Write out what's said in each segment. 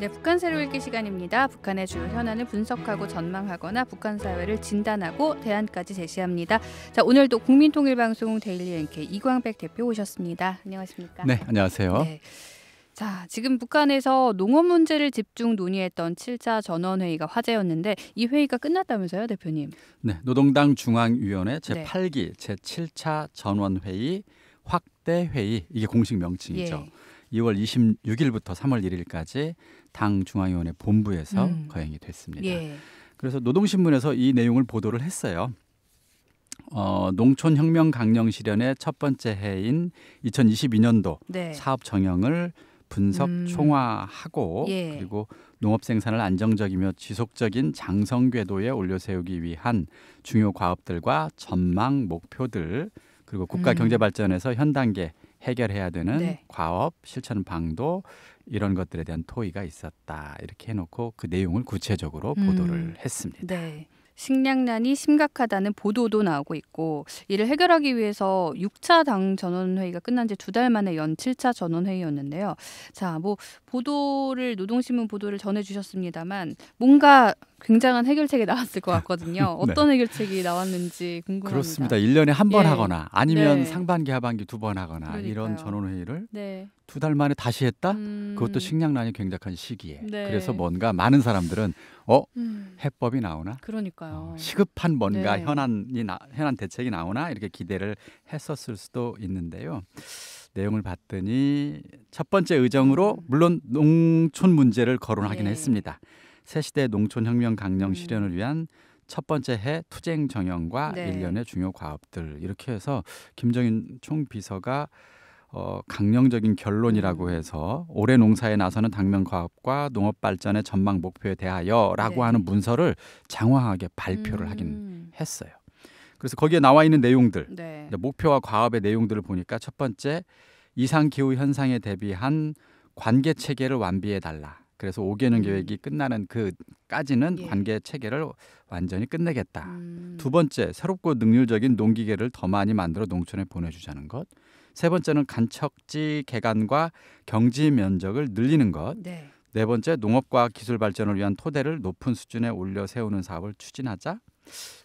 네, 북한 새로 읽기 시간입니다. 북한의 주요 현안을 분석하고 전망하거나 북한 사회를 진단하고 대안까지 제시합니다. 자, 오늘도 국민통일방송 데일리 NK 이광백 대표 오셨습니다. 안녕하십니까? 네, 안녕하세요. 네. 자, 지금 북한에서 농업 문제를 집중 논의했던 7차 전원회의가 화제였는데 이 회의가 끝났다면서요, 대표님? 네, 노동당 중앙위원회 네. 제8기 제7차 전원회의 확대회의, 이게 공식 명칭이죠. 예. 2월 26일부터 3월 1일까지 당 중앙위원회 본부에서 거행이 됐습니다. 예. 그래서 노동신문에서 이 내용을 보도를 했어요. 농촌혁명 강령 실현의 첫 번째 해인 2022년도 네. 사업 정형을 분석 총화하고 예. 그리고 농업 생산을 안정적이며 지속적인 장성 궤도에 올려 세우기 위한 중요 과업들과 전망 목표들, 그리고 국가 경제 발전에서 현 단계 해결해야 되는 네. 과업 실천 방도, 이런 것들에 대한 토의가 있었다, 이렇게 해놓고 그 내용을 구체적으로 보도를 했습니다. 네. 식량난이 심각하다는 보도도 나오고 있고, 이를 해결하기 위해서 6차 당 전원회의가 끝난 지 2달 만에 연 7차 전원회의였는데요. 자, 뭐 노동신문 보도를 전해주셨습니다만 뭔가 굉장한 해결책이 나왔을 것 같거든요. 네. 어떤 해결책이 나왔는지 궁금합니다. 그렇습니다. 1년에 한 번 예. 하거나 아니면 네. 상반기 하반기 2번 하거나 그러니까요. 이런 전원회의를 네. 2달 만에 다시 했다? 그것도 식량난이 굉장한 시기에. 네. 그래서 뭔가 많은 사람들은 해법이 나오나? 그러니까요. 시급한 뭔가 네. 현안 대책이 나오나? 이렇게 기대를 했었을 수도 있는데요. 내용을 봤더니 첫 번째 의정으로 물론 농촌 문제를 거론하긴 예. 했습니다. 새시대 농촌혁명 강령 실현을 위한 첫 번째 해 투쟁 정형과 네. 일련의 중요 과업들, 이렇게 해서 김정인 총비서가 강령적인 결론이라고 해서 올해 농사에 나서는 당면 과업과 농업 발전의 전망 목표에 대하여라고 네. 하는 문서를 장황하게 발표를 하긴 했어요. 그래서 거기에 나와 있는 내용들, 네. 목표와 과업의 내용들을 보니까 첫 번째, 이상 기후 현상에 대비한 관계 체계를 완비해 달라. 그래서 5개년 계획이 끝나는 그까지는 예. 관계 체계를 완전히 끝내겠다. 두 번째, 새롭고 능률적인 농기계를 더 많이 만들어 농촌에 보내주자는 것. 세 번째는 간척지 개간과 경지 면적을 늘리는 것. 네. 네 번째, 농업과학 기술 발전을 위한 토대를 높은 수준에 올려 세우는 사업을 추진하자.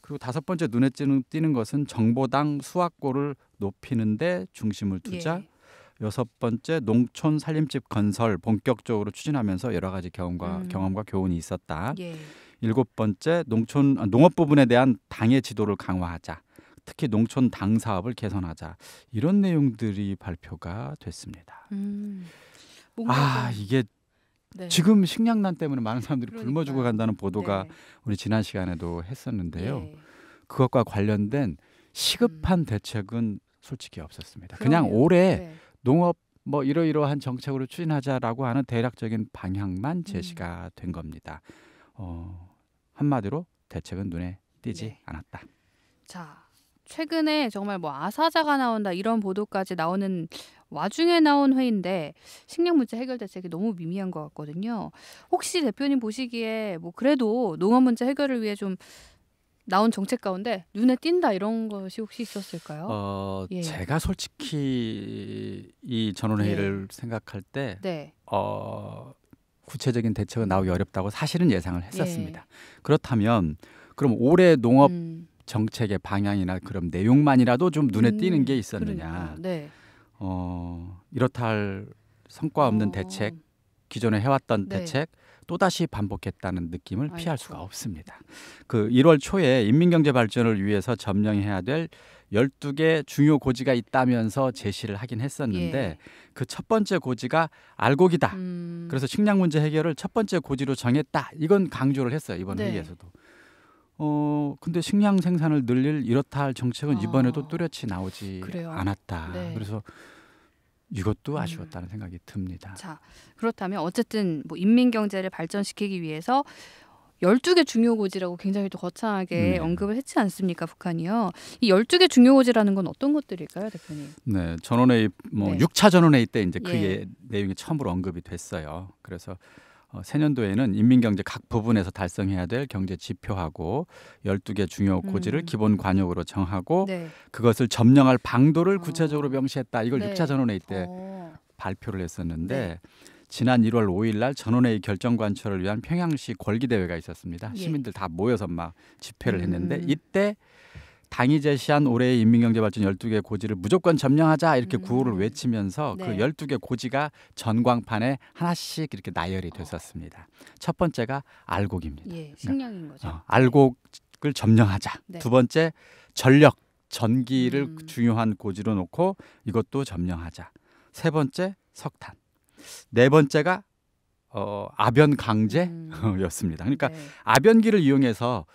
그리고 다섯 번째, 눈에 띄는 것은 정보당 수확고를 높이는 데 중심을 두자. 예. 여섯 번째, 농촌 살림집 건설 본격적으로 추진하면서 여러 가지 경험과 교훈이 있었다. 예. 일곱 번째, 농업 부분에 대한 당의 지도를 강화하자. 특히 농촌 당 사업을 개선하자. 이런 내용들이 발표가 됐습니다. 뭔가 좀, 이게 네. 지금 식량난 때문에 많은 사람들이 굶어 그러니까요. 죽어간다는 보도가 네. 우리 지난 시간에도 했었는데요. 예. 그것과 관련된 시급한 대책은 솔직히 없었습니다. 그냥 그러네요. 올해 네. 농업 뭐 이러이러한 정책으로 추진하자라고 하는 대략적인 방향만 제시가 된 겁니다. 한마디로 대책은 눈에 띄지 네. 않았다. 자, 최근에 정말 뭐 아사자가 나온다 이런 보도까지 나오는 와중에 나온 회의인데 식량 문제 해결 대책이 너무 미미한 것 같거든요. 혹시 대표님 보시기에 뭐 그래도 농업 문제 해결을 위해 좀 나온 정책 가운데 눈에 띈다 이런 것이 혹시 있었을까요? 예. 제가 솔직히 이 전원회의를 생각할 때 네. 구체적인 대책은 나오기 어렵다고 사실은 예상을 했었습니다. 그렇다면 그럼 올해 농업 정책의 방향이나 그런 내용만이라도 좀 눈에 띄는 게 있었느냐. 그러니까, 네. 이렇다 할 성과 없는 대책, 기존에 해왔던 네. 대책 또다시 반복했다는 느낌을 피할 아이고. 수가 없습니다. 그 1월 초에 인민경제 발전을 위해서 점령해야 될 12개 중요 고지가 있다면서 제시를 하긴 했었는데 예. 그 첫 번째 고지가 알곡이다. 그래서 식량 문제 해결을 첫 번째 고지로 정했다. 이건 강조를 했어요. 이번 네. 회의에서도. 근데 식량 생산을 늘릴 이렇다 할 정책은 이번에도 뚜렷이 나오지 그래요? 않았다. 네. 그래서 이것도 아쉬웠다는 생각이 듭니다. 자, 그렇다면 어쨌든 뭐 인민 경제를 발전시키기 위해서 12개 중요 고지라고 굉장히 또 거창하게 네. 언급을 했지 않습니까, 북한이요. 이 12개 중요 고지라는 건 어떤 것들일까요, 대표님? 네, 전원회의 네. 6차 전원회의 때 이제 예. 그게 내용이 처음으로 언급이 됐어요. 그래서 새년도에는 인민경제 각 부분에서 달성해야 될 경제 지표하고 12개 중요 고지를 기본 관역으로 정하고 네. 그것을 점령할 방도를 구체적으로 명시했다. 이걸 네. 6차 전원회의 때 어. 발표를 했었는데 지난 1월 5일 날 전원회의 결정 관철을 위한 평양시 궐기 대회가 있었습니다. 예. 시민들 다 모여서 막 집회를 했는데 이때 당이 제시한 올해의 인민경제발전 12개 고지를 무조건 점령하자 이렇게 구호를 외치면서 네. 그 12개 고지가 전광판에 하나씩 이렇게 나열이 됐었습니다. 첫 번째가 알곡입니다. 예, 식량인 거죠. 알곡을 점령하자. 네. 두 번째 전력, 전기를 중요한 고지로 놓고 이것도 점령하자. 세 번째 석탄. 네 번째가 아변 강제였습니다. 그러니까 네. 아변기를 이용해서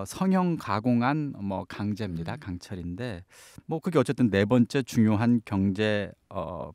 성형 가공한 강제입니다. 강철인데 뭐 그게 어쨌든 네 번째 중요한 경제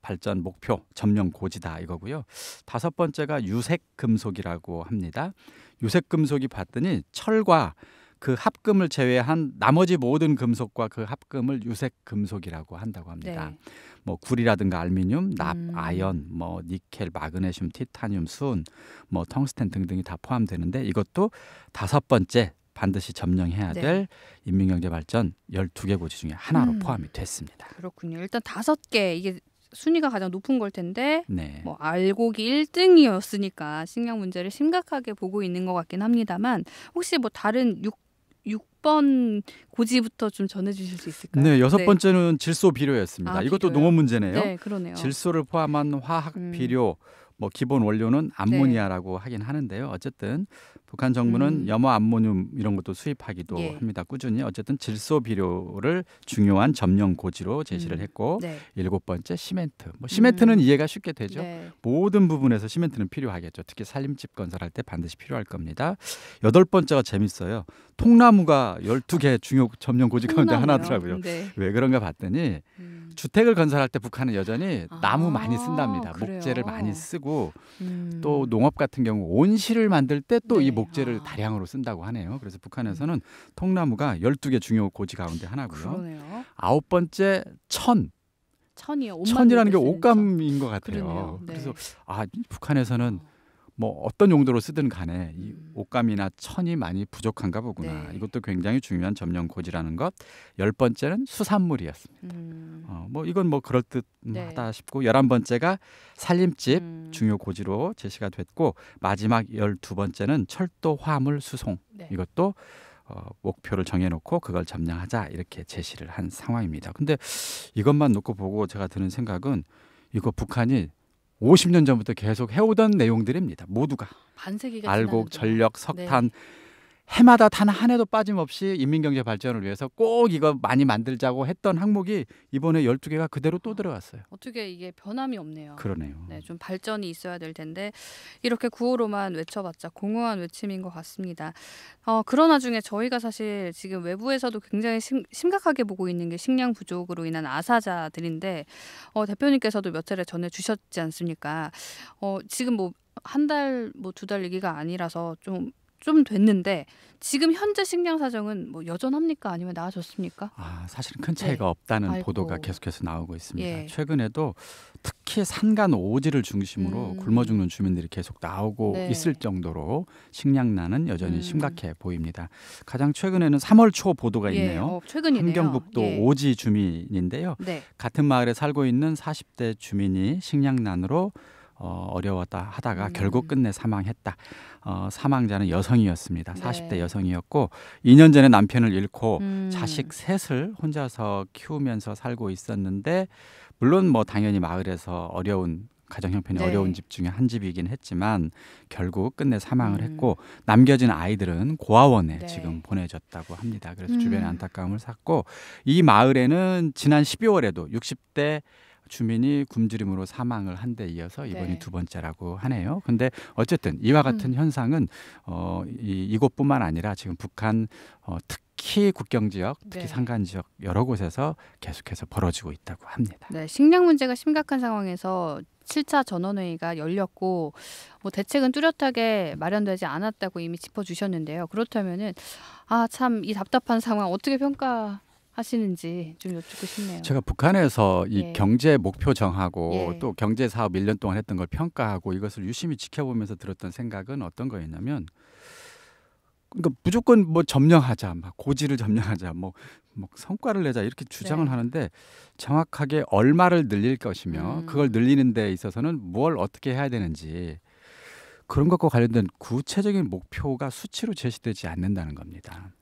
발전 목표 점령 고지다 이거고요. 다섯 번째가 유색 금속이라고 합니다. 유색 금속이 봤더니 철과 그 합금을 제외한 나머지 모든 금속과 그 합금을 유색 금속이라고 한다고 합니다. 네. 뭐 구리라든가 알루미늄, 납, 아연, 뭐 니켈, 마그네슘, 티타늄, 순, 뭐 텅스텐 등등이 다 포함되는데 이것도 다섯 번째 반드시 점령해야 네. 될 인민경제발전 12개 고지 중에 하나로 포함이 됐습니다. 그렇군요. 일단 5개 이게 순위가 가장 높은 걸 텐데 네. 뭐 알곡이 1등이었으니까 식량 문제를 심각하게 보고 있는 것 같긴 합니다만 혹시 뭐 다른 6번 고지부터 좀 전해주실 수 있을까요? 네, 여섯 번째는 질소 비료였습니다. 아, 이것도 비료요? 농업 문제네요. 네, 그러네요. 질소를 포함한 화학 비료, 뭐 기본 원료는 암모니아라고 하긴 하는데요. 어쨌든 북한 정부는 염화 암모늄 이런 것도 수입하기도 예. 합니다. 꾸준히 어쨌든 질소 비료를 중요한 점령 고지로 제시를 했고 네. 일곱 번째 시멘트. 뭐 시멘트는 이해가 쉽게 되죠. 네. 모든 부분에서 시멘트는 필요하겠죠. 특히 살림집 건설할 때 반드시 필요할 겁니다. 여덟 번째가 재밌어요. 통나무가 12개 중요 점령 고지 가운데 통나무요? 하나더라고요. 네. 왜 그런가 봤더니 주택을 건설할 때 북한은 여전히 나무 많이 쓴답니다. 그래요? 목재를 많이 쓰고 또 또 농업 같은 경우 온실을 만들 때 또 이 네. 목재를 다량으로 쓴다고 하네요. 그래서 북한에서는 통나무가 12개 중요 고지 가운데 하나고요. 그러네요. 아홉 번째 천이요. 옷만 천이라는 게 입을 수 있는 옷감인 것 같아요. 그러네요. 네. 그래서 북한에서는 뭐 어떤 용도로 쓰든 간에 이 옷감이나 천이 많이 부족한가 보구나. 네. 이것도 굉장히 중요한 점령 고지라는 것. 열 번째는 수산물이었습니다. 뭐 이건 뭐 그럴듯하다 네. 싶고 11번째가 살림집 중요 고지로 제시가 됐고 마지막 12번째는 철도 화물 수송. 네. 이것도 목표를 정해놓고 그걸 점령하자 이렇게 제시를 한 상황입니다. 근데 이것만 놓고 보고 제가 드는 생각은 이거 북한이 50년 전부터 계속 해오던 내용들입니다. 모두가 반세기가 알곡, 지났는데요. 전력, 석탄 해마다 단 한 해도 빠짐없이 인민경제 발전을 위해서 꼭 이거 많이 만들자고 했던 항목이 이번에 12개가 그대로 또 들어갔어요. 어떻게 이게 변함이 없네요. 그러네요. 네, 좀 발전이 있어야 될 텐데 이렇게 구호로만 외쳐봤자 공허한 외침인 것 같습니다. 그러나 중에 저희가 사실 지금 외부에서도 굉장히 심각하게 보고 있는 게 식량 부족으로 인한 아사자들인데 대표님께서도 몇 차례 전해주셨지 않습니까? 지금 뭐 한 달, 뭐 2달 얘기가 아니라서 좀 됐는데 지금 현재 식량 사정은 뭐 여전합니까? 아니면 나아졌습니까? 사실은 큰 차이가 없다는 아이고. 보도가 계속해서 나오고 있습니다. 예. 최근에도 특히 산간 오지를 중심으로 굶어 죽는 주민들이 계속 나오고 네. 있을 정도로 식량난은 여전히 심각해 보입니다. 가장 최근에는 3월 초 보도가 있네요. 최근이네요. 함경북도 예. 오지 주민인데요. 네. 같은 마을에 살고 있는 40대 주민이 식량난으로 어려웠다 하다가 결국 끝내 사망했다. 사망자는 여성이었습니다. 네. 40대 여성이었고 2년 전에 남편을 잃고 자식 셋을 혼자서 키우면서 살고 있었는데 물론 뭐 당연히 마을에서 어려운 가정 형편이 네. 어려운 집 중에 한 집이긴 했지만 결국 끝내 사망을 했고 남겨진 아이들은 고아원에 네. 지금 보내졌다고 합니다. 그래서 주변에 안타까움을 샀고 이 마을에는 지난 12월에도 60대 주민이 굶주림으로 사망을 한 데 이어서 이번이 네. 두 번째라고 하네요. 근데 어쨌든 이와 같은 현상은 이곳뿐만 아니라 지금 북한 특히 국경 지역, 특히 네. 산간 지역 여러 곳에서 계속해서 벌어지고 있다고 합니다. 네, 식량 문제가 심각한 상황에서 7차 전원회의가 열렸고 뭐 대책은 뚜렷하게 마련되지 않았다고 이미 짚어주셨는데요. 그렇다면은 참 이 답답한 상황 어떻게 평가하시는지 좀 여쭙고 싶네요. 제가 북한에서 이 예. 경제 목표 정하고 예. 또 경제 사업 1년 동안 했던 걸 평가하고 이것을 유심히 지켜보면서 들었던 생각은 어떤 거였냐면 그러니까 무조건 뭐 점령하자, 막 고지를 점령하자, 뭐 성과를 내자 이렇게 주장을 네. 하는데 정확하게 얼마를 늘릴 것이며 그걸 늘리는 데 있어서는 뭘 어떻게 해야 되는지 그런 것과 관련된 구체적인 목표가 수치로 제시되지 않는다는 겁니다.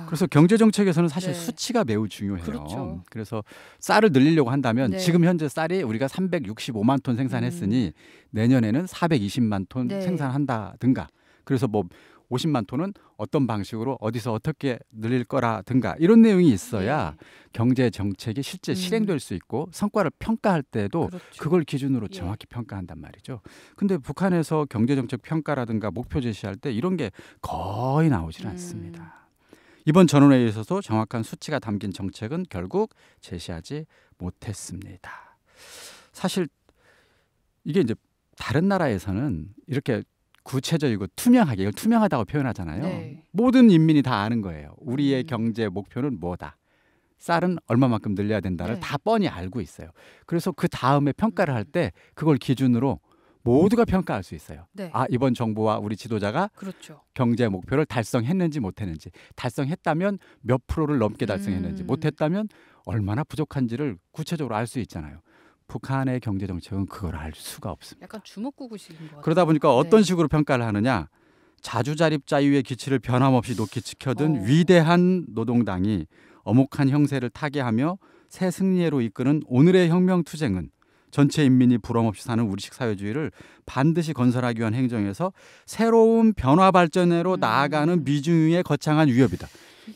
그래서 경제 정책에서는 사실 네. 수치가 매우 중요해요. 그렇죠. 그래서 쌀을 늘리려고 한다면 네. 지금 현재 쌀이 우리가 365만 톤 생산했으니 내년에는 420만 톤 네. 생산한다든가. 그래서 뭐 50만 톤은 어떤 방식으로 어디서 어떻게 늘릴 거라든가 이런 내용이 있어야 예. 경제 정책이 실제 실행될 수 있고 성과를 평가할 때도 그렇죠. 그걸 기준으로 예. 정확히 평가한단 말이죠. 근데 북한에서 경제 정책 평가라든가 목표 제시할 때 이런 게 거의 나오질 않습니다. 이번 전원회의에서도 정확한 수치가 담긴 정책은 결국 제시하지 못했습니다. 사실 이게 이제 다른 나라에서는 이렇게 구체적이고 투명하게, 이걸 투명하다고 표현하잖아요. 네. 모든 인민이 다 아는 거예요. 우리의 경제 목표는 뭐다. 쌀은 얼마만큼 늘려야 된다를 네. 다 뻔히 알고 있어요. 그래서 그 다음에 평가를 할 때 그걸 기준으로 모두가 평가할 수 있어요. 네. 아, 이번 정부와 우리 지도자가 그렇죠. 경제 목표를 달성했는지 못했는지, 달성했다면 몇 프로를 넘게 달성했는지, 못했다면 얼마나 부족한지를 구체적으로 알 수 있잖아요. 북한의 경제 정책은 그걸 알 수가 없습니다. 약간 주먹구구식인 것 같아요. 그러다 보니까 어떤 네. 식으로 평가를 하느냐? 자주자립자유의 기치를 변함없이 높이 지켜든 어. 위대한 노동당이 엄혹한 형세를 타개하며 새 승리로 이끄는 오늘의 혁명투쟁은 전체 인민이 부럼없이 사는 우리식 사회주의를 반드시 건설하기 위한 행정에서 새로운 변화 발전으로 나아가는 미중의 거창한 위협이다.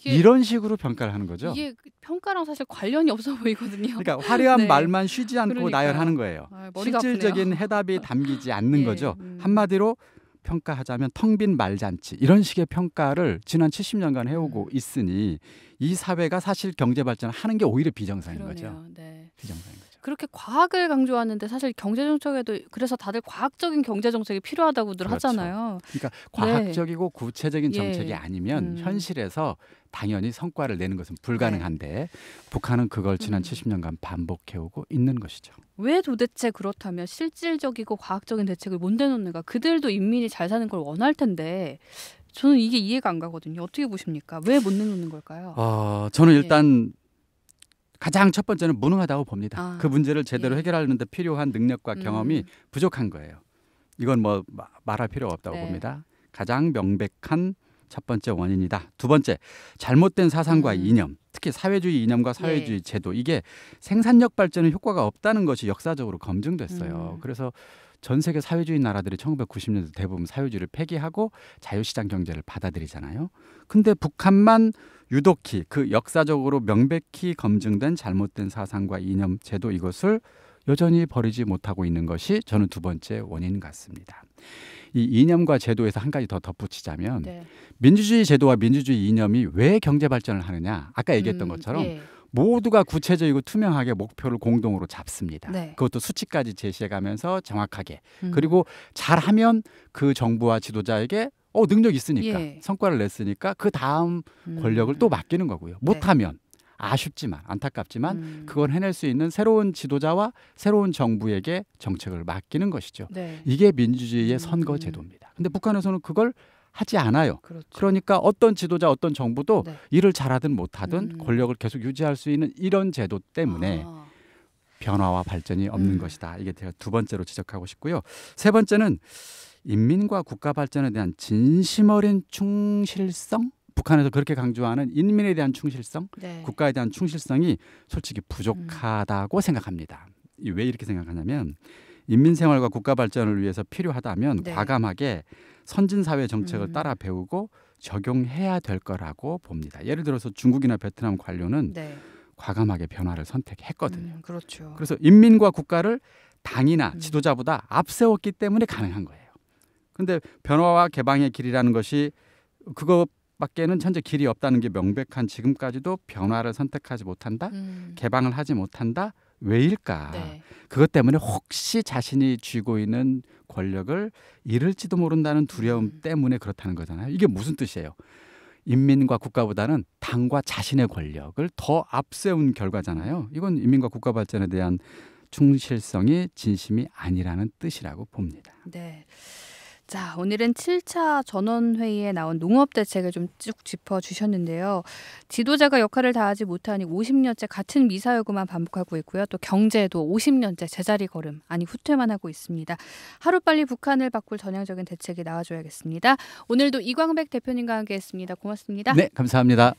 이런 식으로 평가를 하는 거죠. 이게 평가랑 사실 관련이 없어 보이거든요. 그러니까 화려한 네. 말만 쉬지 않고 그러니까요. 나열하는 거예요. 머리가 실질적인 아프네요. 해답이 담기지 않는 예, 거죠. 한마디로 평가하자면 텅 빈 말잔치, 이런 식의 평가를 지난 70년간 해오고 있으니 이 사회가 사실 경제 발전을 하는 게 오히려 비정상인 거죠. 그러네요. 네. 비정상인 거죠. 그렇게 과학을 강조하는데 사실 경제 정책에도 그래서 다들 과학적인 경제 정책이 필요하다고들 그렇죠. 하잖아요. 그러니까 과학적이고 구체적인 예. 정책이 아니면 현실에서 당연히 성과를 내는 것은 불가능한데 북한은 그걸 지난 70년간 반복해오고 있는 것이죠. 왜 도대체 그렇다면 실질적이고 과학적인 대책을 못 내놓는가? 그들도 인민이 잘 사는 걸 원할 텐데 저는 이게 이해가 안 가거든요. 어떻게 보십니까? 왜 못 내놓는 걸까요? 저는 일단 가장 첫 번째는 무능하다고 봅니다. 그 문제를 제대로 예. 해결하는 데 필요한 능력과 경험이 부족한 거예요. 이건 뭐 말할 필요가 없다고 네. 봅니다. 가장 명백한 첫 번째 원인이다. 두 번째, 잘못된 사상과 이념, 특히 사회주의 이념과 사회주의 제도, 이게 생산력 발전에 효과가 없다는 것이 역사적으로 검증됐어요. 그래서 전 세계 사회주의 나라들이 1990년대 대부분 사회주의를 폐기하고 자유시장 경제를 받아들이잖아요. 근데 북한만 유독히 그 역사적으로 명백히 검증된 잘못된 사상과 이념, 제도, 이것을 여전히 버리지 못하고 있는 것이 저는 두 번째 원인 같습니다. 이 이념과 제도에서 한 가지 더 덧붙이자면 민주주의 제도와 민주주의 이념이 왜 경제 발전을 하느냐? 아까 얘기했던 것처럼 모두가 구체적이고 투명하게 목표를 공동으로 잡습니다. 그것도 수치까지 제시해가면서 정확하게. 그리고 잘하면 그 정부와 지도자에게 능력 있으니까 성과를 냈으니까 그 다음 권력을 또 맡기는 거고요. 못하면 아쉽지만 안타깝지만 그걸 해낼 수 있는 새로운 지도자와 새로운 정부에게 정책을 맡기는 것이죠. 이게 민주주의의 선거 제도입니다. 근데 북한에서는 그걸 하지 않아요. 그러니까 어떤 지도자, 어떤 정부도 일을 잘하든 못하든 권력을 계속 유지할 수 있는 이런 제도 때문에 변화와 발전이 없는 것이다. 이게 제가 두 번째로 지적하고 싶고요. 세 번째는 인민과 국가 발전에 대한 진심 어린 충실성? 북한에서 그렇게 강조하는 인민에 대한 충실성, 국가에 대한 충실성이 솔직히 부족하다고 생각합니다. 왜 이렇게 생각하냐면 인민 생활과 국가 발전을 위해서 필요하다면 과감하게 선진사회 정책을 따라 배우고 적용해야 될 거라고 봅니다. 예를 들어서 중국이나 베트남 관료는 과감하게 변화를 선택했거든요. 그렇죠. 그래서 인민과 국가를 당이나 지도자보다 앞세웠기 때문에 가능한 거예요. 그런데 변화와 개방의 길이라는 것이 그것밖에는 현재 길이 없다는 게 명백한 지금까지도 변화를 선택하지 못한다, 개방을 하지 못한다. 왜일까? 그것 때문에 혹시 자신이 쥐고 있는 권력을 잃을지도 모른다는 두려움 때문에 그렇다는 거잖아요. 이게 무슨 뜻이에요? 인민과 국가보다는 당과 자신의 권력을 더 앞세운 결과잖아요. 이건 인민과 국가 발전에 대한 충실성이 진심이 아니라는 뜻이라고 봅니다. 네. 자, 오늘은 7차 전원회의에 나온 농업대책을 좀 쭉 짚어주셨는데요. 지도자가 역할을 다하지 못하니 50년째 같은 미사여구만 반복하고 있고요. 또 경제도 50년째 제자리 걸음, 아니 후퇴만 하고 있습니다. 하루빨리 북한을 바꿀 전향적인 대책이 나와줘야겠습니다. 오늘도 이광백 대표님과 함께했습니다. 고맙습니다. 네, 감사합니다.